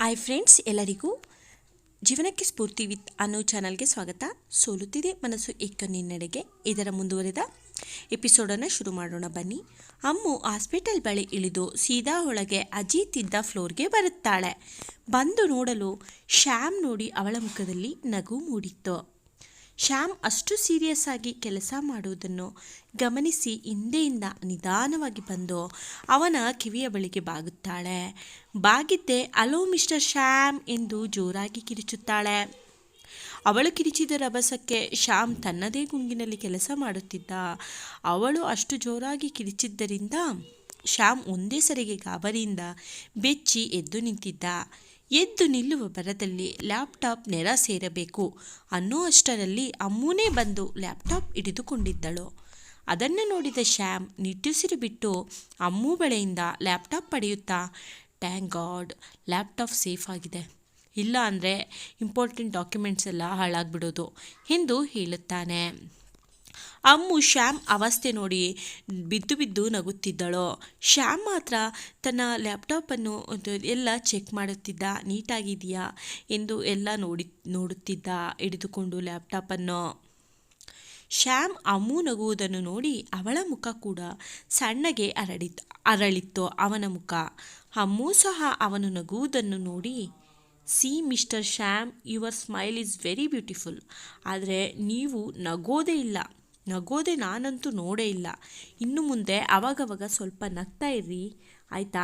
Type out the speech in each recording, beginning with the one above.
Hi friends, ಎಲ್ಲರಿಗೂ ಜೀವನಕ್ಕೆ ಸ್ಫೂರ್ತಿ with ಅನ್ನೋ ಚಾನಲ್ಗೆ ಸ್ವಾಗತ. ಸೋಲುತ್ತಿದೆ ಮನಸ್ಸು ಏಕ ನಿನ್ನೆಡೆಗೆ ಇದರ ಮುಂದುವರೆದ ಎಪಿಸೋಡನ್ನು ಶುರು ಮಾಡೋಣ ಬನ್ನಿ. ಅಮ್ಮು ಹಾಸ್ಪಿಟಲ್ ಬಳಿ ಇಳಿದು ಸೀದಾ ಒಳಗೆ ಅಜಿತ್ ಇದ್ದ ಫ್ಲೋರ್ಗೆ ಬರುತ್ತಾಳೆ. ಬಂದು ನೋಡಲು ಶ್ಯಾಮ್ ನೋಡಿ ಅವಳ ಮುಖದಲ್ಲಿ ನಗು ಮೂಡಿತ್ತು. ಶ್ಯಾಮ್ ಅಷ್ಟು ಸೀರಿಯಸ್ ಆಗಿ ಕೆಲಸ ಮಾಡುವುದನ್ನು ಗಮನಿಸಿ ಹಿಂದೆಯಿಂದ ನಿಧಾನವಾಗಿ ಬಂದು ಅವನ ಕಿವಿಯ ಬಳಿಗೆ ಬಾಗುತ್ತಾಳೆ. ಬಾಗಿದ್ದೆ ಹಲೋ ಮಿಸ್ಟರ್ ಶ್ಯಾಮ್ ಎಂದು ಜೋರಾಗಿ ಕಿರಿಚುತ್ತಾಳೆ. ಅವಳು ಕಿರಿಚಿದ ರಭಸಕ್ಕೆ ಶ್ಯಾಮ್ ತನ್ನದೇ ಗುಂಗಿನಲ್ಲಿ ಕೆಲಸ ಮಾಡುತ್ತಿದ್ದ. ಅವಳು ಅಷ್ಟು ಜೋರಾಗಿ ಕಿರಿಚಿದ್ದರಿಂದ ಶ್ಯಾಮ್ ಒಂದೇ ಸರಿಗೆ ಗಾಬರಿಯಿಂದ ಬೆಚ್ಚಿ ಎದ್ದು ನಿಂತಿದ್ದ. ಎದ್ದು ನಿಲ್ಲುವ ಭರದಲ್ಲಿ ಲ್ಯಾಪ್ಟಾಪ್ ನೆರ ಸೇರಬೇಕು ಅನ್ನೋ ಅಷ್ಟರಲ್ಲಿ ಅಮ್ಮೂನೇ ಬಂದು ಲ್ಯಾಪ್ಟಾಪ್ ಹಿಡಿದುಕೊಂಡಿದ್ದಳು. ಅದನ್ನು ನೋಡಿದ ಶ್ಯಾಮ್ ನಿಟ್ಟುಸಿರು ಬಿಟ್ಟು ಅಮ್ಮು ಬಳಿಯಿಂದ ಲ್ಯಾಪ್ಟಾಪ್ ಪಡೆಯುತ್ತಾ, ಥ್ಯಾಂಕ್ ಗಾಡ್ ಲ್ಯಾಪ್ಟಾಪ್ ಸೇಫ್ ಆಗಿದೆ, ಇಲ್ಲ ಅಂದರೆ ಇಂಪಾರ್ಟೆಂಟ್ ಡಾಕ್ಯುಮೆಂಟ್ಸ್ ಎಲ್ಲ ಹಾಳಾಗ್ಬಿಡೋದು ಎಂದು ಹೇಳುತ್ತಾನೆ. ಅಮ್ಮು ಶ್ಯಾಮ್ ಅವಸ್ಥೆ ನೋಡಿ ಬಿದ್ದು ಬಿದ್ದು ನಗುತ್ತಿದ್ದಳು. ಶ್ಯಾಮ್ ಮಾತ್ರ ತನ್ನ ಲ್ಯಾಪ್ಟಾಪನ್ನು ಎಲ್ಲ ಚೆಕ್ ಮಾಡುತ್ತಿದ್ದ, ನೀಟಾಗಿದೆಯಾ ಎಂದು ಎಲ್ಲ ನೋಡುತ್ತಿದ್ದ ಹಿಡಿದುಕೊಂಡು ಲ್ಯಾಪ್ಟಾಪನ್ನು. ಶ್ಯಾಮ್ ಅಮ್ಮು ನಗುವುದನ್ನು ನೋಡಿ ಅವಳ ಮುಖ ಕೂಡ ಸಣ್ಣಗೆ ಅರಳಿತ್ತು ಅವನ ಮುಖ. ಅಮ್ಮು ಸಹ ಅವನು ನಗುವುದನ್ನು ನೋಡಿ, C mister Shyam, your smile is very beautiful. ಆದರೆ ನೀವು ನಗೋದೆ ನಾನಂತೂ ನೋಡೇ ಇಲ್ಲ. ಇನ್ನು ಮುಂದೆ ಅವಾಗವಾಗ ಸ್ವಲ್ಪ ನಗ್ತಾ ಇರ್ರಿ, ಆಯಿತಾ?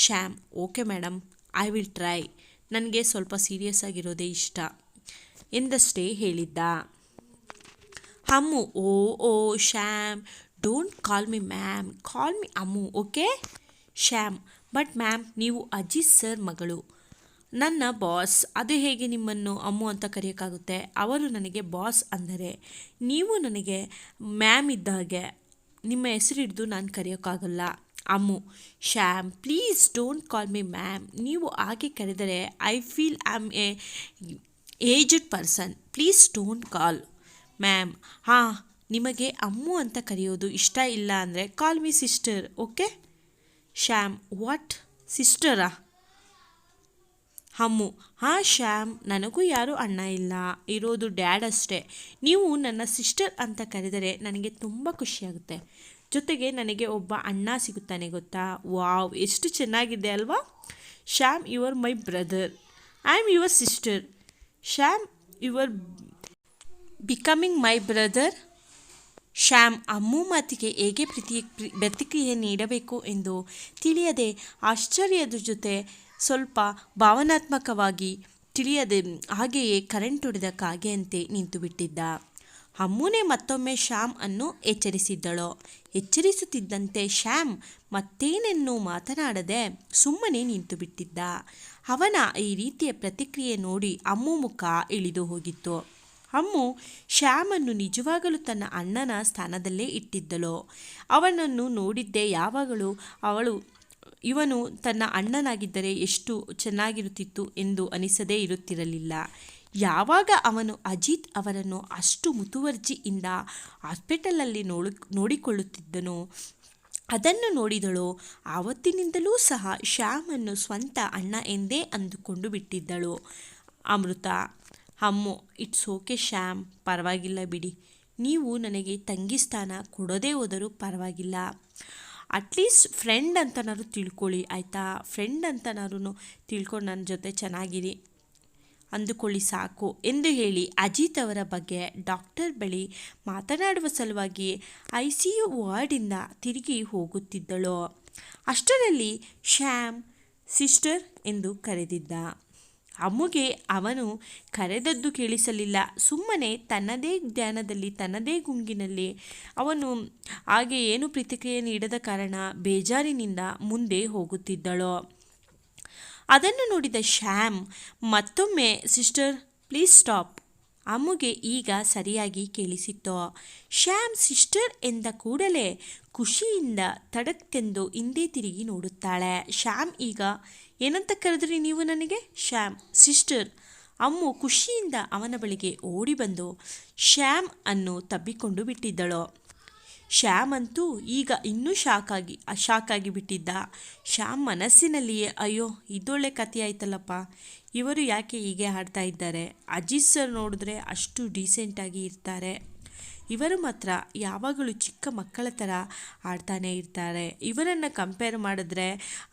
Shyam, okay madam, I will try. ನನಗೆ ಸ್ವಲ್ಪ ಸೀರಿಯಸ್ ಆಗಿರೋದೇ ಇಷ್ಟ ಎಂದಷ್ಟೇ ಹೇಳಿದ್ದ. Ammu, oh Shyam, don't call me ma'am, call me Ammu, okay? Shyam, but ma'am, ನೀವು ಅಜಿತ್ ಸರ್ ಮಗಳು, ನನ್ನ ಬಾಸ್. ಅದು ಹೇಗೆ ನಿಮ್ಮನ್ನು ಅಮ್ಮು ಅಂತ ಕರೆಯೋಕ್ಕಾಗುತ್ತೆ? ಅವರು ನನಗೆ ಬಾಸ್ ಅಂದರೆ ನೀವು ನನಗೆ ಮ್ಯಾಮ್ ಇದ್ದ ಹಾಗೆ. ನಿಮ್ಮ ಹೆಸರು ಹಿಡಿದು ನಾನು ಕರೆಯೋಕ್ಕಾಗಲ್ಲ. Ammu, Shyam please don't call me ma'am. ನೀವು ಹಾಗೆ ಕರೆದರೆ I feel I am a aged person. Please don't call ma'am. ಹಾಂ, ನಿಮಗೆ ಅಮ್ಮು ಅಂತ ಕರೆಯೋದು ಇಷ್ಟ ಇಲ್ಲ ಅಂದರೆ call me sister, okay? Shyam, what ಸಿಸ್ಟರಾ? ಅಮ್ಮು, ಹಾಂ ಶ್ಯಾಮ್, ನನಗೂ ಯಾರೂ ಅಣ್ಣ ಇಲ್ಲ, ಇರೋದು ಡ್ಯಾಡ್ ಅಷ್ಟೇ. ನೀವು ನನ್ನ ಸಿಸ್ಟರ್ ಅಂತ ಕರೆದರೆ ನನಗೆ ತುಂಬ ಖುಷಿಯಾಗುತ್ತೆ. ಜೊತೆಗೆ ನನಗೆ ಒಬ್ಬ ಅಣ್ಣ ಸಿಗುತ್ತಾನೆ ಗೊತ್ತಾ? ವಾವ್, ಎಷ್ಟು ಚೆನ್ನಾಗಿದೆ ಅಲ್ವಾ? Shyam, you are my brother, I am your sister. Shyam, you are becoming my brother. Shyam Ammu ಮಾತಿಗೆ ಹೇಗೆ ಪ್ರತಿಕ್ರಿಯೆ ನೀಡಬೇಕು ಎಂದು ತಿಳಿಯದೆ ಆಶ್ಚರ್ಯದ ಜೊತೆ ಸ್ವಲ್ಪ ಭಾವನಾತ್ಮಕವಾಗಿ ತಿಳಿಯದೆ ಹಾಗೆಯೇ ಕರೆಂಟ್ ಹೊಡೆದ ಕಾಗೆಯಂತೆ ನಿಂತು ಬಿಟ್ಟಿದ್ದ. ಅಮ್ಮುನೇ ಮತ್ತೊಮ್ಮೆ ಶ್ಯಾಮ್ ಅನ್ನು ಎಚ್ಚರಿಸಿದ್ದಳು. ಎಚ್ಚರಿಸುತ್ತಿದ್ದಂತೆ ಶ್ಯಾಮ್ ಮತ್ತೇನನ್ನೂ ಮಾತನಾಡದೆ ಸುಮ್ಮನೆ ನಿಂತು ಬಿಟ್ಟಿದ್ದ. ಅವನ ಈ ರೀತಿಯ ಪ್ರತಿಕ್ರಿಯೆ ನೋಡಿ ಅಮ್ಮು ಮುಖ ಇಳಿದು ಹೋಗಿತ್ತು. ಅಮ್ಮು ಶ್ಯಾಮನ್ನು ನಿಜವಾಗಲೂ ತನ್ನ ಅಣ್ಣನ ಸ್ಥಾನದಲ್ಲೇ ಇಟ್ಟಿದ್ದಳು. ಅವನನ್ನು ನೋಡಿದ್ದೇ ಯಾವಾಗಲೂ ಅವಳು ಇವನು ತನ್ನ ಅಣ್ಣನಾಗಿದ್ದರೆ ಎಷ್ಟು ಚೆನ್ನಾಗಿರುತ್ತಿತ್ತು ಎಂದು ಅನಿಸದೇ ಇರುತ್ತಿರಲಿಲ್ಲ. ಯಾವಾಗ ಅವನು ಅಜಿತ್ ಅವರನ್ನು ಅಷ್ಟು ಮುತುವರ್ಜಿಯಿಂದ ಹಾಸ್ಪಿಟಲಲ್ಲಿ ನೋಡಿಕೊಳ್ಳುತ್ತಿದ್ದನೋ ಅದನ್ನು ನೋಡಿದಳು. ಆವತ್ತಿನಿಂದಲೂ ಸಹ ಶ್ಯಾಮನ್ನು ಸ್ವಂತ ಅಣ್ಣ ಎಂದೇ ಅಂದುಕೊಂಡು ಬಿಟ್ಟಿದ್ದಳು ಅಮೃತ. ಅಮ್ಮು, ಇಟ್ಸ್ ಓಕೆ ಶ್ಯಾಮ್, ಪರವಾಗಿಲ್ಲ ಬಿಡಿ. ನೀವು ನನಗೆ ತಂಗಿ ಸ್ಥಾನ ಕೊಡೋದೇ ಹೋದರೂ ಪರವಾಗಿಲ್ಲ. ಅಟ್ಲೀಸ್ಟ್ ಫ್ರೆಂಡ್ ಅಂತನಾದ್ರು ತಿಳ್ಕೊಳ್ಳಿ, ಆಯಿತಾ? ಫ್ರೆಂಡ್ ಅಂತನಾದ್ರು ತಿಳ್ಕೊಂಡು ನನ್ನ ಜೊತೆ ಚೆನ್ನಾಗಿರಿ ಅಂದುಕೊಳ್ಳಿ ಸಾಕು ಎಂದು ಹೇಳಿ ಅಜಿತ್ ಅವರ ಬಗ್ಗೆ ಡಾಕ್ಟರ್ ಬಳಿ ಮಾತನಾಡುವ ಸಲುವಾಗಿ ICU ವಾರ್ಡಿಂದ ತಿರುಗಿ ಹೋಗುತ್ತಿದ್ದಳು. ಅಷ್ಟರಲ್ಲಿ ಶ್ಯಾಮ್ ಸಿಸ್ಟರ್ ಎಂದು ಕರೆದಿದ್ದ. ಅಮ್ಮುಗೆ ಅವನು ಕರೆದದ್ದು ಕೇಳಿಸಲಿಲ್ಲ. ಸುಮ್ಮನೆ ತನ್ನದೇ ಧ್ಯಾನದಲ್ಲಿ ತನ್ನದೇ ಗುಂಗಿನಲ್ಲಿ ಅವನು ಹಾಗೆ ಏನು ಪ್ರತಿಕ್ರಿಯೆ ನೀಡದ ಕಾರಣ ಬೇಜಾರಿನಿಂದ ಮುಂದೆ ಹೋಗುತ್ತಿದ್ದಳು. ಅದನ್ನು ನೋಡಿದ ಶ್ಯಾಮ್ ಮತ್ತೊಮ್ಮೆ ಸಿಸ್ಟರ್ ಪ್ಲೀಸ್ ಸ್ಟಾಪ್. ಅಮ್ಮುಗೆ ಈಗ ಸರಿಯಾಗಿ ಕೇಳಿಸಿತ್ತು. ಶ್ಯಾಮ್ ಸಿಸ್ಟರ್ ಎಂದ ಕೂಡಲೇ ಖುಷಿಯಿಂದ ತಡಕ್ಕೆಂದು ಹಿಂದೆ ತಿರುಗಿ ನೋಡುತ್ತಾಳೆ. ಶ್ಯಾಮ್, ಈಗ ಏನಂತ ಕರೆದ್ರಿ ನೀವು ನನಗೆ? ಶ್ಯಾಮ್, ಸಿಸ್ಟರ್. ಅಮ್ಮು ಖುಷಿಯಿಂದ ಅವನ ಬಳಿಗೆ ಓಡಿ ಬಂದು ಶ್ಯಾಮ್ ಅನ್ನು ತಬ್ಬಿಕೊಂಡು ಬಿಟ್ಟಿದ್ದಳು. ಶ್ಯಾಮ್ ಅಂತೂ ಈಗ ಇನ್ನೂ ಶಾಕಾಗಿ ಬಿಟ್ಟಿದ್ದ. ಶ್ಯಾಮ್ ಮನಸ್ಸಿನಲ್ಲಿಯೇ ಅಯ್ಯೋ ಇದೊಳ್ಳೆ ಕಥೆ ಆಯ್ತಲ್ಲಪ್ಪ, ಇವರು ಯಾಕೆ ಹೀಗೆ ಆಡ್ತಾ ಇದ್ದಾರೆ. ಅಜಿತ್ ಸರ್ ನೋಡಿದ್ರೆ ಅಷ್ಟು ಡೀಸೆಂಟಾಗಿ ಇರ್ತಾರೆ, ಇವರು ಮಾತ್ರ ಯಾವಾಗಲೂ ಚಿಕ್ಕ ಮಕ್ಕಳ ಥರ ಆಡ್ತಾನೆ ಇರ್ತಾರೆ. ಇವರನ್ನು ಕಂಪೇರ್ ಮಾಡಿದ್ರೆ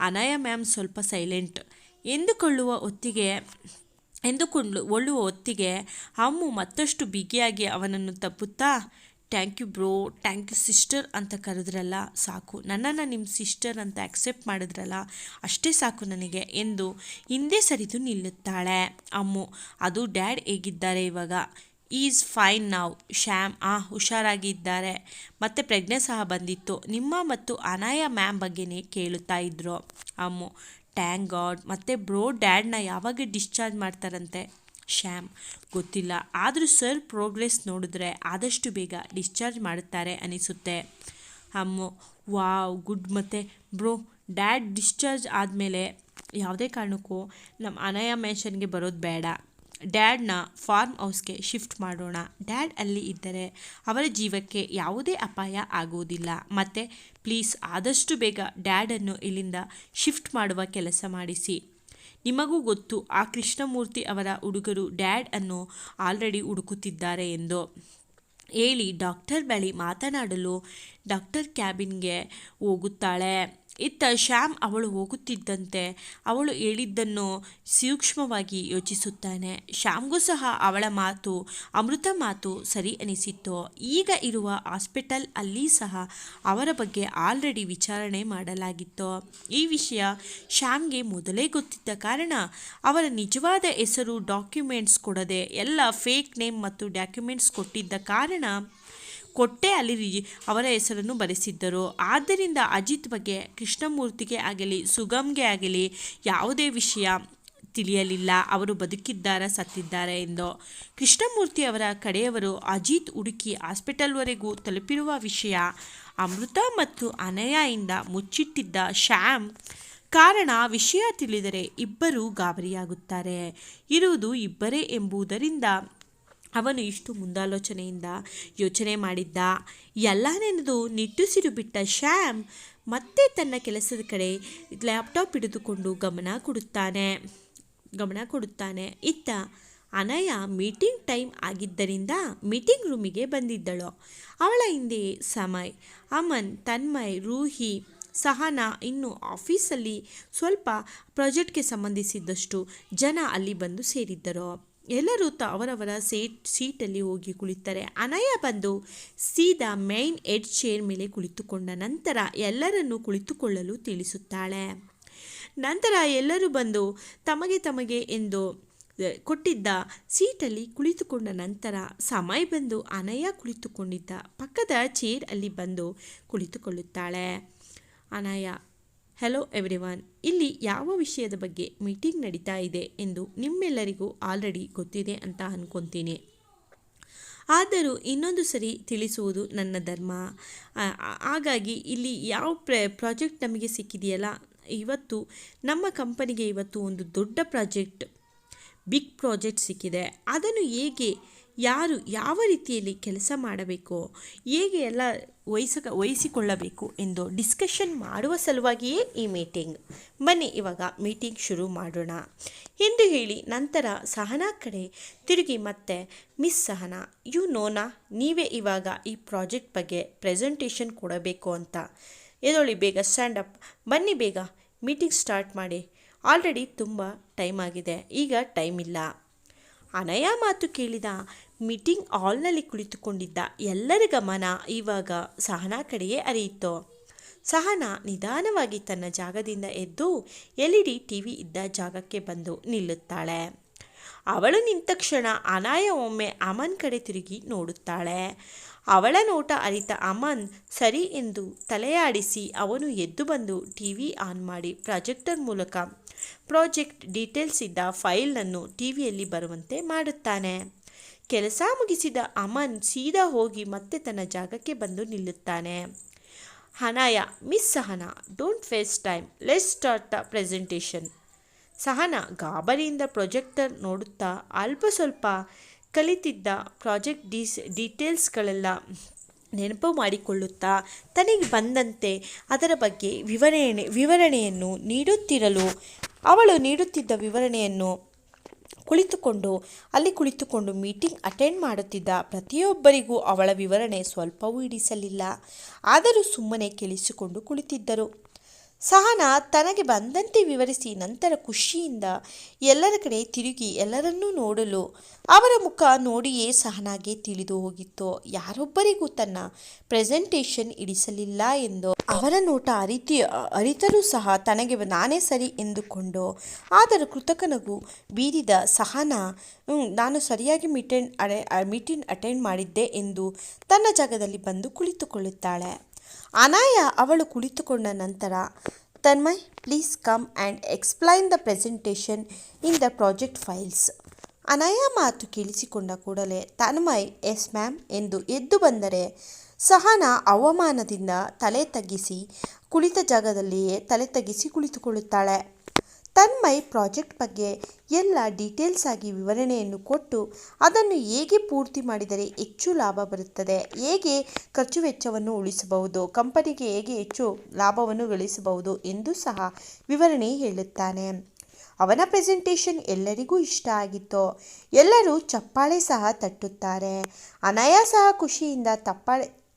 ಅನಯ ಮ್ಯಾಮ್ ಸ್ವಲ್ಪ ಸೈಲೆಂಟ್ ಎಂದುಕೊಳ್ಳುವ ಹೊತ್ತಿಗೆ ಅಮ್ಮು ಮತ್ತಷ್ಟು ಬಿಗಿಯಾಗಿ ಅವನನ್ನು ತಪ್ಪುತ್ತಾ, thank you bro, thank you sister ಅಂತ ಕರೆದ್ರಲ್ಲ ಸಾಕು, ನನ್ನನ್ನು ನಿಮ್ಮ ಸಿಸ್ಟರ್ ಅಂತ ಆಕ್ಸೆಪ್ಟ್ ಮಾಡಿದ್ರಲ್ಲ ಅಷ್ಟೇ ಸಾಕು ನನಗೆ ಎಂದು ಹಿಂದೆ ಸರಿದು ನಿಲ್ಲುತ್ತಾಳೆ ಅಮ್ಮು. ಅದು ಡ್ಯಾಡ್ ಹೇಗಿದ್ದಾರೆ ಇವಾಗ? ಈಸ್ ಫೈನ್ ನಾವು. ಶ್ಯಾಮ್ ಹುಷಾರಾಗಿದ್ದಾರೆ, ಮತ್ತು ಪ್ರಜ್ಞೆ ಸಹ ಬಂದಿತ್ತು. ನಿಮ್ಮ ಮತ್ತು ಅನಾಯ ಮ್ಯಾಮ್ ಬಗ್ಗೆನೇ ಕೇಳುತ್ತಾ ಇದ್ರು ಅಮ್ಮು. Thank god. ಮತ್ತು ಬ್ರೋ ಡ್ಯಾಡ್ನ ಯಾವಾಗ ಡಿಸ್ಚಾರ್ಜ್ ಮಾಡ್ತಾರಂತೆ? ಶ್ಯಾಮ್ ಗೊತ್ತಿಲ್ಲ, ಆದರೂ ಸರ್ ಪ್ರೋಗ್ರೆಸ್ ನೋಡಿದ್ರೆ ಆದಷ್ಟು ಬೇಗ ಡಿಸ್ಚಾರ್ಜ್ ಮಾಡುತ್ತಾರೆ ಅನಿಸುತ್ತೆ. ಅಮ್ಮು ವಾವ್ ಗುಡ್. ಮತ್ತು ಬ್ರೋ ಡ್ಯಾಡ್ ಡಿಸ್ಚಾರ್ಜ್ ಆದಮೇಲೆ ಯಾವುದೇ ಕಾರಣಕ್ಕೂ ನಮ್ಮ ಅನಯ ಮೆನ್ಷನ್ಗೆ ಬರೋದು ಬೇಡ. ಡ್ಯಾಡ್ನ ಫಾರ್ಮ್ ಹೌಸ್ಗೆ ಶಿಫ್ಟ್ ಮಾಡೋಣ. ಡ್ಯಾಡ್ ಅಲ್ಲಿ ಇದ್ದರೆ ಅವರ ಜೀವಕ್ಕೆ ಯಾವುದೇ ಅಪಾಯ ಆಗುವುದಿಲ್ಲ. ಮತ್ತು ಪ್ಲೀಸ್ ಆದಷ್ಟು ಬೇಗ ಡ್ಯಾಡನ್ನು ಇಲ್ಲಿಂದ ಶಿಫ್ಟ್ ಮಾಡುವ ಕೆಲಸ ಮಾಡಿಸಿ. ನಿಮಗೂ ಗೊತ್ತು ಆ ಕೃಷ್ಣಮೂರ್ತಿ ಅವರ ಹುಡುಗರು ಡ್ಯಾಡ್ ಅನ್ನು ಆಲ್ರೆಡಿ ಹುಡುಕುತ್ತಿದ್ದಾರೆ ಎಂದು ಹೇಳಿ ಡಾಕ್ಟರ್ ಬಳಿ ಮಾತನಾಡಲು ಡಾಕ್ಟರ್ ಕ್ಯಾಬಿನ್ಗೆ ಹೋಗುತ್ತಾಳೆ. ಇತ್ತ ಶ್ಯಾಮ್ ಅವಳು ಹೋಗುತ್ತಿದ್ದಂತೆ ಅವಳು ಹೇಳಿದ್ದನ್ನು ಸೂಕ್ಷ್ಮವಾಗಿ ಯೋಚಿಸುತ್ತಾನೆ. ಶ್ಯಾಮ್ಗೂ ಸಹ ಅವಳ ಮಾತು, ಅಮೃತ ಮಾತು ಸರಿ ಅನಿಸಿತ್ತು. ಈಗ ಇರುವ ಹಾಸ್ಪಿಟಲ್ ಅಲ್ಲಿ ಸಹ ಅವರ ಬಗ್ಗೆ ಆಲ್ರೆಡಿ ವಿಚಾರಣೆ ಮಾಡಲಾಗಿತ್ತು. ಈ ವಿಷಯ ಶ್ಯಾಮ್ಗೆ ಮೊದಲೇ ಗೊತ್ತಿದ್ದ ಕಾರಣ ಅವರ ನಿಜವಾದ ಹೆಸರು ಡಾಕ್ಯುಮೆಂಟ್ಸ್ ಕೊಡದೆ ಎಲ್ಲ ಫೇಕ್ ನೇಮ್ ಮತ್ತು ಡಾಕ್ಯುಮೆಂಟ್ಸ್ ಕೊಟ್ಟೆ ಅಲ್ಲಿ ಅವರ ಹೆಸರನ್ನು ಬರೆಸಿದ್ದರು. ಆದ್ದರಿಂದ ಅಜಿತ್ ಬಗ್ಗೆ ಕೃಷ್ಣಮೂರ್ತಿಗೆ ಆಗಲಿ ಸುಗಮ್ಗೆ ಆಗಲಿ ಯಾವುದೇ ವಿಷಯ ತಿಳಿಯಲಿಲ್ಲ, ಅವರು ಬದುಕಿದ್ದಾರಾ ಸತ್ತಿದ್ದಾರೆ ಎಂದು. ಕೃಷ್ಣಮೂರ್ತಿ ಅವರ ಕಡೆಯವರು ಅಜಿತ್ ಹುಡುಕಿ ಹಾಸ್ಪಿಟಲ್ವರೆಗೂ ತಲುಪಿರುವ ವಿಷಯ ಅಮೃತ ಮತ್ತು ಅನಯಯಿಂದ ಮುಚ್ಚಿಟ್ಟಿದ್ದ ಶ್ಯಾಮ್ ಕಾರಣ ವಿಷಯ ತಿಳಿದರೆ ಇಬ್ಬರೂ ಗಾಬರಿಯಾಗುತ್ತಾರೆ. ಇರುವುದು ಇಬ್ಬರೇ ಎಂಬುದರಿಂದ ಅವನು ಇಷ್ಟು ಮುಂದಾಲೋಚನೆಯಿಂದ ಯೋಚನೆ ಮಾಡಿದ್ದ. ಎಲ್ಲ ನೆನೆದು ನಿಟ್ಟುಸಿರು ಬಿಟ್ಟ ಶ್ಯಾಮ್ ಮತ್ತೆ ತನ್ನ ಕೆಲಸದ ಕಡೆ ಲ್ಯಾಪ್ಟಾಪ್ ಹಿಡಿದುಕೊಂಡು ಗಮನ ಕೊಡುತ್ತಾನೆ. ಇತ್ತ ಅನಯ ಮೀಟಿಂಗ್ ಟೈಮ್ ಆಗಿದ್ದರಿಂದ ಮೀಟಿಂಗ್ ರೂಮಿಗೆ ಬಂದಿದ್ದಳು. ಅವಳ ಹಿಂದೆ ಸಮಯ್, ಅಮನ್, ತನ್ಮಯ್, ರೂಹಿ, ಸಹನಾ, ಇನ್ನು ಆಫೀಸಲ್ಲಿ ಸ್ವಲ್ಪ ಪ್ರಾಜೆಕ್ಟ್ಗೆ ಸಂಬಂಧಿಸಿದಷ್ಟು ಜನ ಅಲ್ಲಿ ಬಂದು ಸೇರಿದ್ದರು. ಎಲ್ಲರೂ ಅವರವರ ಸೀಟಲ್ಲಿ ಹೋಗಿ ಕುಳಿತರೆ ಅನಯ ಬಂದು ಸೀದಾ ಮೈನ್ ಹೆಡ್ ಚೇರ್ ಮೇಲೆ ಕುಳಿತುಕೊಂಡ ನಂತರ ಎಲ್ಲರನ್ನೂ ಕುಳಿತುಕೊಳ್ಳಲು ತಿಳಿಸುತ್ತಾಳೆ. ನಂತರ ಎಲ್ಲರೂ ಬಂದು ತಮಗೆ ಎಂದು ಕೊಟ್ಟಿದ್ದ ಸೀಟಲ್ಲಿ ಕುಳಿತುಕೊಂಡ ನಂತರ ಸಮಯ ಬಂದು ಅನಯ ಕುಳಿತುಕೊಂಡಿದ್ದ ಪಕ್ಕದ ಚೇರ್ ಅಲ್ಲಿ ಬಂದು ಕುಳಿತುಕೊಳ್ಳುತ್ತಾಳೆ. ಅನಯ, ಹೆಲೋ ಎವ್ರಿವನ್, ಇಲ್ಲಿ ಯಾವ ವಿಷಯದ ಬಗ್ಗೆ ಮೀಟಿಂಗ್ ನಡೀತಾ ಇದೆ ಎಂದು ನಿಮ್ಮೆಲ್ಲರಿಗೂ ಆಲ್ರೆಡಿ ಗೊತ್ತಿದೆ ಅಂತ ಅಂದ್ಕೊತೀನಿ. ಆದರೂ ಇನ್ನೊಂದು ಸರಿ ತಿಳಿಸುವುದು ನನ್ನ ಧರ್ಮ. ಹಾಗಾಗಿ ಇಲ್ಲಿ ಯಾವ ಪ್ರಾಜೆಕ್ಟ್ ನಮಗೆ ಸಿಕ್ಕಿದೆಯಲ್ಲ, ಇವತ್ತು ನಮ್ಮ ಕಂಪನಿಗೆ ಇವತ್ತು ಒಂದು ದೊಡ್ಡ ಬಿಗ್ ಪ್ರಾಜೆಕ್ಟ್ ಸಿಕ್ಕಿದೆ. ಅದನ್ನು ಹೇಗೆ ಯಾರು ಯಾವ ರೀತಿಯಲ್ಲಿ ಕೆಲಸ ಮಾಡಬೇಕು, ಹೇಗೆ ಎಲ್ಲ ವಹಿಸಿಕೊಳ್ಳಬೇಕು ಎಂದು ಡಿಸ್ಕಷನ್ ಮಾಡುವ ಸಲುವಾಗಿಯೇ ಈ ಮೀಟಿಂಗ್. ಬನ್ನಿ ಇವಾಗ ಮೀಟಿಂಗ್ ಶುರು ಮಾಡೋಣ ಎಂದು ಹೇಳಿ ನಂತರ ಸಹನಾ ಕಡೆ ತಿರುಗಿ ಮತ್ತೆ, ಮಿಸ್ ಸಹನಾ, ನೋನಾ, ನೀವೇ ಇವಾಗ ಈ ಪ್ರಾಜೆಕ್ಟ್ ಬಗ್ಗೆ ಪ್ರೆಸೆಂಟೇಷನ್ ಕೊಡಬೇಕು ಅಂತ. ಎದೊಳಿ ಬೇಗ ಸ್ಟ್ಯಾಂಡ್ ಅಪ್, ಬನ್ನಿ ಬೇಗ ಮೀಟಿಂಗ್ ಸ್ಟಾರ್ಟ್ ಮಾಡಿ. ಆಲ್ರೆಡಿ ತುಂಬ ಟೈಮ್ ಆಗಿದೆ, ಈಗ ಟೈಮ್ ಇಲ್ಲ. ಅನಯ ಮಾತು ಕೇಳಿದ ಮೀಟಿಂಗ್ ಹಾಲ್ನಲ್ಲಿ ಕುಳಿತುಕೊಂಡಿದ್ದ ಎಲ್ಲರ ಗಮನ ಇವಾಗ ಸಹನಾ ಕಡೆಯೇ ಹರಿಯಿತು. ಸಹನಾ ನಿಧಾನವಾಗಿ ತನ್ನ ಜಾಗದಿಂದ ಎದ್ದು LED TV ಇದ್ದ ಜಾಗಕ್ಕೆ ಬಂದು ನಿಲ್ಲುತ್ತಾಳೆ. ಅವಳು ನಿಂತ ಕ್ಷಣ ಅನಯ ಒಮ್ಮೆ ಅಮನ್ ಕಡೆ ತಿರುಗಿ ನೋಡುತ್ತಾಳೆ. ಅವಳ ನೋಟ ಅರಿತ ಅಮನ್ ಸರಿ ಎಂದು ತಲೆಯಾಡಿಸಿ ಅವನು ಎದ್ದು ಬಂದು TV ಆನ್ ಮಾಡಿ ಪ್ರಾಜೆಕ್ಟರ್ ಮೂಲಕ ಪ್ರಾಜೆಕ್ಟ್ ಡೀಟೇಲ್ಸ್ ಇದ್ದ ಫೈಲನ್ನು ಟಿವಿಯಲ್ಲಿ ಬರುವಂತೆ ಮಾಡುತ್ತಾನೆ. ಕೆಲಸ ಮುಗಿಸಿದ ಅಮನ್ ಸೀದಾ ಹೋಗಿ ಮತ್ತೆ ತನ್ನ ಜಾಗಕ್ಕೆ ಬಂದು ನಿಲ್ಲುತ್ತಾನೆ. Anaya, miss Sahana, don't waste time, let's start the presentation. Sahana ಗಾಬರಿಯಿಂದ ಪ್ರೊಜೆಕ್ಟರ್ ನೋಡುತ್ತಾ ಅಲ್ಪ ಸ್ವಲ್ಪ ಕಲಿತಿದ್ದ ಪ್ರಾಜೆಕ್ಟ್ ಡೀಟೇಲ್ಸ್ಗಳೆಲ್ಲ ನೆನಪು ಮಾಡಿಕೊಳ್ಳುತ್ತಾ ತನಗೆ ಬಂದಂತೆ ಅದರ ಬಗ್ಗೆ ವಿವರಣೆಯನ್ನು ನೀಡುತ್ತಿರಲು ಅವಳು ನೀಡುತ್ತಿದ್ದ ವಿವರಣೆಯನ್ನು ಕುಳಿತುಕೊಂಡು ಮೀಟಿಂಗ್ ಅಟೆಂಡ್ ಮಾಡುತ್ತಿದ್ದ ಪ್ರತಿಯೊಬ್ಬರಿಗೂ ಅವಳ ವಿವರಣೆ ಸ್ವಲ್ಪವೂ ಹಿಡಿಸಲಿಲ್ಲ. ಆದರೂ ಸುಮ್ಮನೆ ಕೇಳಿಸಿಕೊಂಡು ಕುಳಿತಿದ್ದರು. ಸಹನಾ ತನಗೆ ಬಂದಂತೆ ವಿವರಿಸಿ ನಂತರ ಖುಷಿಯಿಂದ ಎಲ್ಲರ ಕಡೆ ತಿರುಗಿ ಎಲ್ಲರನ್ನೂ ನೋಡಲು ಅವರ ಮುಖ ನೋಡಿಯೇ ಸಹನಾಗೆ ತಿಳಿದು ಹೋಗಿತ್ತು. ಯಾರೊಬ್ಬರಿಗೂ ತನ್ನ ಪ್ರೆಸೆಂಟೇಷನ್ ಹಿಡಿಸಲಿಲ್ಲ ಎಂದು ಅವರ ನೋಟ ಅರಿತರೂ ಸಹ ತನಗೆ ನಾನೇ ಸರಿ ಎಂದುಕೊಂಡು ಆದರೂ ಕೃತಕನಗು ಬೀರಿದ ಸಹನಾ ನಾನು ಸರಿಯಾಗಿ ಮೀಟಿಂಗ್ ಅಟೆಂಡ್ ಮಾಡಿದ್ದೆ ಎಂದು ತನ್ನ ಜಾಗದಲ್ಲಿ ಬಂದು ಕುಳಿತುಕೊಳ್ಳುತ್ತಾಳೆ. ಅನಾಯ ಅವಳು ಕುಳಿತುಕೊಂಡ ನಂತರ Tanmay please come and explain the presentation in the project files. Anaya ಮಾತು ಕೇಳಿಸಿಕೊಂಡ ಕೂಡಲೇ ತನ್ಮಯ್ ಎಸ್ ಮ್ಯಾಮ್ ಎಂದು ಎದ್ದು ಬಂದರೆ ಸಹನಾ ಅವಮಾನದಿಂದ ತಲೆ ತಗ್ಗಿಸಿ ಕುಳಿತ ಜಾಗದಲ್ಲಿಯೇ ತಲೆ ತಗ್ಗಿಸಿ ಕುಳಿತುಕೊಳ್ಳುತ್ತಾಳೆ. ತನ್ಮಯ್ ಪ್ರಾಜೆಕ್ಟ್ ಬಗ್ಗೆ ಎಲ್ಲ ಡೀಟೇಲ್ಸ್ ಆಗಿ ವಿವರಣೆಯನ್ನು ಕೊಟ್ಟು ಅದನ್ನು ಹೇಗೆ ಪೂರ್ತಿ ಮಾಡಿದರೆ ಹೆಚ್ಚು ಲಾಭ ಬರುತ್ತದೆ, ಹೇಗೆ ಖರ್ಚು ವೆಚ್ಚವನ್ನು ಉಳಿಸಬಹುದು, ಕಂಪನಿಗೆ ಹೇಗೆ ಹೆಚ್ಚು ಲಾಭವನ್ನು ಗಳಿಸಬಹುದು ಎಂದು ಸಹ ವಿವರಣೆ ಹೇಳುತ್ತಾನೆ. ಅವನ ಪ್ರೆಸೆಂಟೇಷನ್ ಎಲ್ಲರಿಗೂ ಇಷ್ಟ ಆಗಿತ್ತು. ಎಲ್ಲರೂ ಚಪ್ಪಾಳೆ ಸಹ ತಟ್ಟುತ್ತಾರೆ. ಅನಯ ಸಹ ಖುಷಿಯಿಂದ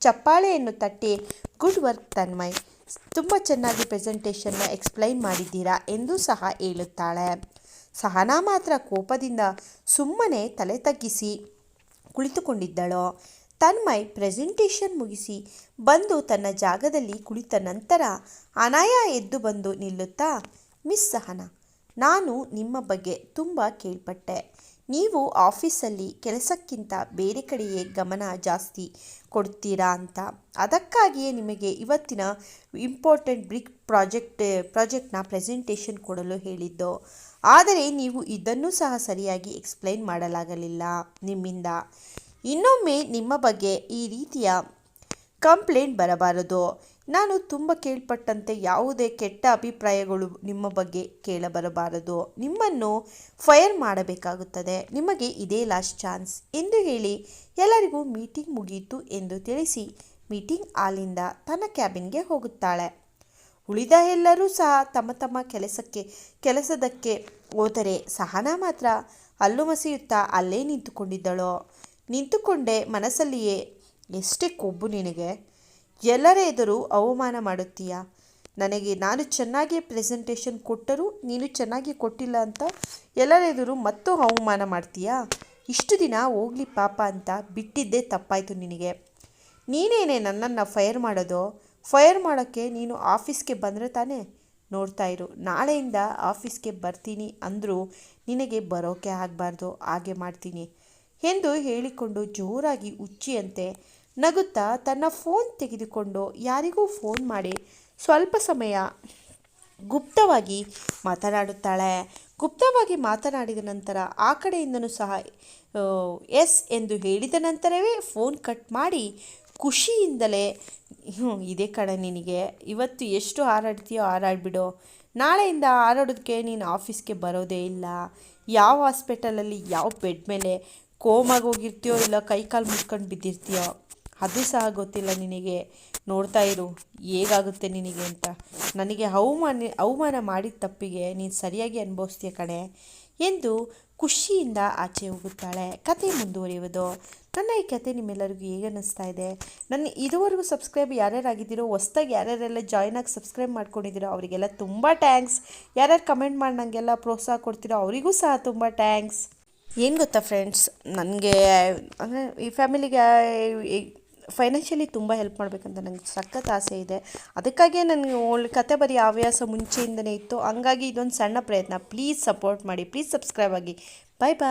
ಚಪ್ಪಾಳೆಯನ್ನು ತಟ್ಟಿ ಗುಡ್ ವರ್ಕ್ ತನ್ಮಯ್, ತುಂಬ ಚೆನ್ನಾಗಿ ಪ್ರೆಸೆಂಟೇಷನ್ನ ಎಕ್ಸ್ಪ್ಲೈನ್ ಮಾಡಿದ್ದೀರಾ ಎಂದು ಸಹ ಹೇಳುತ್ತಾಳೆ. ಸಹನಾ ಮಾತ್ರ ಕೋಪದಿಂದ ಸುಮ್ಮನೆ ತಲೆ ತಗ್ಗಿಸಿ ಕುಳಿತುಕೊಂಡಿದ್ದಳು. ತನ್ಮಯ್ ಪ್ರೆಸೆಂಟೇಷನ್ ಮುಗಿಸಿ ಬಂದು ತನ್ನ ಜಾಗದಲ್ಲಿ ಕುಳಿತ ನಂತರ ಅನಯ ಎದ್ದು ಬಂದು ನಿಲ್ಲುತ್ತಾ, ಮಿಸ್ ಸಹನಾ, ನಾನು ನಿಮ್ಮ ಬಗ್ಗೆ ತುಂಬ ಕೇಳ್ಪಟ್ಟೆ. ನೀವು ಆಫೀಸಲ್ಲಿ ಕೆಲಸಕ್ಕಿಂತ ಬೇರೆ ಕಡೆಯೇ ಗಮನ ಜಾಸ್ತಿ ಕೊಡ್ತೀರಾ ಅಂತ. ಅದಕ್ಕಾಗಿಯೇ ನಿಮಗೆ ಇವತ್ತಿನ ಇಂಪಾರ್ಟೆಂಟ್ ಬಿಗ್ ಪ್ರಾಜೆಕ್ಟ್ನ ಪ್ರೆಸೆಂಟೇಷನ್ ಕೊಡಲು ಹೇಳಿದ್ದು. ಆದರೆ ನೀವು ಇದನ್ನು ಸಹ ಸರಿಯಾಗಿ ಎಕ್ಸ್ಪ್ಲೈನ್ ಮಾಡಲಾಗಲಿಲ್ಲ ನಿಮ್ಮಿಂದ. ಇನ್ನೊಮ್ಮೆ ನಿಮ್ಮ ಬಗ್ಗೆ ಈ ರೀತಿಯ ಕಂಪ್ಲೇಂಟ್ ಬರಬಾರದು. ನಾನು ತುಂಬ ಕೇಳ್ಪಟ್ಟಂತೆ ಯಾವುದೇ ಕೆಟ್ಟ ಅಭಿಪ್ರಾಯಗಳು ನಿಮ್ಮ ಬಗ್ಗೆ ಕೇಳಬರಬಾರದು. ನಿಮ್ಮನ್ನು ಫೈರ್ ಮಾಡಬೇಕಾಗುತ್ತದೆ. ನಿಮಗೆ ಇದೇ ಲಾಸ್ಟ್ ಚಾನ್ಸ್ ಎಂದು ಹೇಳಿ ಎಲ್ಲರಿಗೂ ಮೀಟಿಂಗ್ ಮುಗಿಯಿತು ಎಂದು ತಿಳಿಸಿ ಮೀಟಿಂಗ್ ಹಾಲಿಂದ ತನ್ನ ಕ್ಯಾಬಿನ್ಗೆ ಹೋಗುತ್ತಾಳೆ. ಉಳಿದ ಎಲ್ಲರೂ ಸಹ ತಮ್ಮ ತಮ್ಮ ಕೆಲಸದಕ್ಕೆ ಹೋದರೆ ಸಹನಾ ಮಾತ್ರ ಹಲ್ಲು ಮಸೆಯುತ್ತಾ ಅಲ್ಲೇ ನಿಂತುಕೊಂಡೇ ಮನಸ್ಸಲ್ಲಿಯೇ, ಎಷ್ಟೇ ಕೊಬ್ಬು ನಿನಗೆ, ಎಲ್ಲರ ಎದುರು ಅವಮಾನ ಮಾಡುತ್ತೀಯಾ, ನಾನು ಚೆನ್ನಾಗಿ ಪ್ರೆಸೆಂಟೇಷನ್ ಕೊಟ್ಟರೂ ನೀನು ಚೆನ್ನಾಗಿ ಕೊಟ್ಟಿಲ್ಲ ಅಂತ ಎಲ್ಲರ ಎದುರು ಮತ್ತೂ ಅವಮಾನ ಮಾಡ್ತೀಯಾ. ಇಷ್ಟು ದಿನ ಹೋಗ್ಲಿ ಪಾಪ ಅಂತ ಬಿಟ್ಟಿದ್ದೇ ತಪ್ಪಾಯಿತು ನಿನಗೆ. ನೀನೇನೆ ನನ್ನನ್ನು ಫೈರ್ ಮಾಡೋಕ್ಕೆ ನೀನು ಆಫೀಸ್ಗೆ ಬಂದರೆ ತಾನೇ. ನೋಡ್ತಾ ಇರು, ನಾಳೆಯಿಂದ ಆಫೀಸ್ಗೆ ಬರ್ತೀನಿ ಅಂದರೂ ನಿನಗೆ ಬರೋಕೆ ಆಗಬಾರ್ದು, ಹಾಗೆ ಮಾಡ್ತೀನಿ ಎಂದು ಹೇಳಿಕೊಂಡು ಜೋರಾಗಿ ಹುಚ್ಚಿಯಂತೆ ನಗುತ್ತಾ ತನ್ನ ಫೋನ್ ತೆಗೆದುಕೊಂಡು ಯಾರಿಗೂ ಫೋನ್ ಮಾಡಿ ಸ್ವಲ್ಪ ಸಮಯ ಗುಪ್ತವಾಗಿ ಮಾತನಾಡುತ್ತಾಳೆ. ಗುಪ್ತವಾಗಿ ಮಾತನಾಡಿದ ನಂತರ ಆ ಕಡೆಯಿಂದನೂ ಸಹ ಎಸ್ ಎಂದು ಹೇಳಿದ ನಂತರವೇ ಫೋನ್ ಕಟ್ ಮಾಡಿ ಖುಷಿಯಿಂದಲೇ, ಇದೇ ಕಡೆ ನಿನಗೆ, ಇವತ್ತು ಎಷ್ಟು ಹಾರಾಡ್ತೀಯೋ ಹಾರಾಡ್ಬಿಡು, ನಾಳೆಯಿಂದ ಹಾರಾಡೋದಕ್ಕೆ ನೀನು ಆಫೀಸ್ಗೆ ಬರೋದೇ ಇಲ್ಲ. ಯಾವ ಹಾಸ್ಪಿಟಲಲ್ಲಿ ಯಾವ ಬೆಡ್ ಮೇಲೆ ಕೋಮಾಗಿ ಹೋಗಿರ್ತೀಯೋ ಇಲ್ಲ ಕೈಕಾಲು ಮುಟ್ಕೊಂಡು ಬಿದ್ದಿರ್ತೀಯೋ ಅದು ಸಹ ಗೊತ್ತಿಲ್ಲ ನಿನಗೆ. ನೋಡ್ತಾ ಇರು ಹೇಗಾಗುತ್ತೆ ನಿನಗೆ ಅಂತ. ನನಗೆ ಅವಮಾನ ಮಾಡಿದ ತಪ್ಪಿಗೆ ನೀನು ಸರಿಯಾಗಿ ಅನುಭವಿಸ್ತೀಯ ಕಣೆ ಎಂದು ಖುಷಿಯಿಂದ ಆಚೆ ಹೋಗುತ್ತಾಳೆ. ಕತೆ ಮುಂದುವರಿಯುವುದು. ನನ್ನ ಈ ಕತೆ ನಿಮ್ಮೆಲ್ಲರಿಗೂ ಹೇಗೆ ಅನ್ನಿಸ್ತಾ ಇದೆ? ನನ್ನ ಇದುವರೆಗೂ ಸಬ್ಸ್ಕ್ರೈಬ್ ಯಾರ್ಯಾರಾಗಿದ್ದೀರೋ, ಹೊಸ್ದಾಗಿ ಯಾರ್ಯಾರೆಲ್ಲ ಜಾಯ್ನ್ ಆಗಿ ಸಬ್ಸ್ಕ್ರೈಬ್ ಮಾಡ್ಕೊಂಡಿದ್ದೀರೋ ಅವರಿಗೆಲ್ಲ ತುಂಬ ಟ್ಯಾಂಕ್ಸ್. ಯಾರ್ಯಾರು ಕಮೆಂಟ್ ಮಾಡಿ ನನಗೆಲ್ಲ ಪ್ರೋತ್ಸಾಹ ಕೊಡ್ತೀರೋ ಅವರಿಗೂ ಸಹ ತುಂಬ ಟ್ಯಾಂಕ್ಸ್. ಏನು ಗೊತ್ತಾ ಫ್ರೆಂಡ್ಸ್, ನನಗೆ ಅಂದರೆ ಈ ಫ್ಯಾಮಿಲಿಗೆ ಫೈನಾನ್ಷಿಯಲಿ ತುಂಬ ಹೆಲ್ಪ್ ಮಾಡಬೇಕಂತ ನನಗೆ ಸಖತ್ ಆಸೆ ಇದೆ. ಅದಕ್ಕಾಗಿಯೇ ನನಗೆ ಕತೆ ಬರೆಯೋ ಹವ್ಯಾಸ ಮುಂಚೆಯಿಂದನೇ ಇತ್ತು. ಹಂಗಾಗಿ ಇದೊಂದು ಸಣ್ಣ ಪ್ರಯತ್ನ. ಪ್ಲೀಸ್ ಸಪೋರ್ಟ್ ಮಾಡಿ, ಪ್ಲೀಸ್ ಸಬ್ಸ್ಕ್ರೈಬ್ ಆಗಿ. ಬಾಯ್ ಬಾಯ್.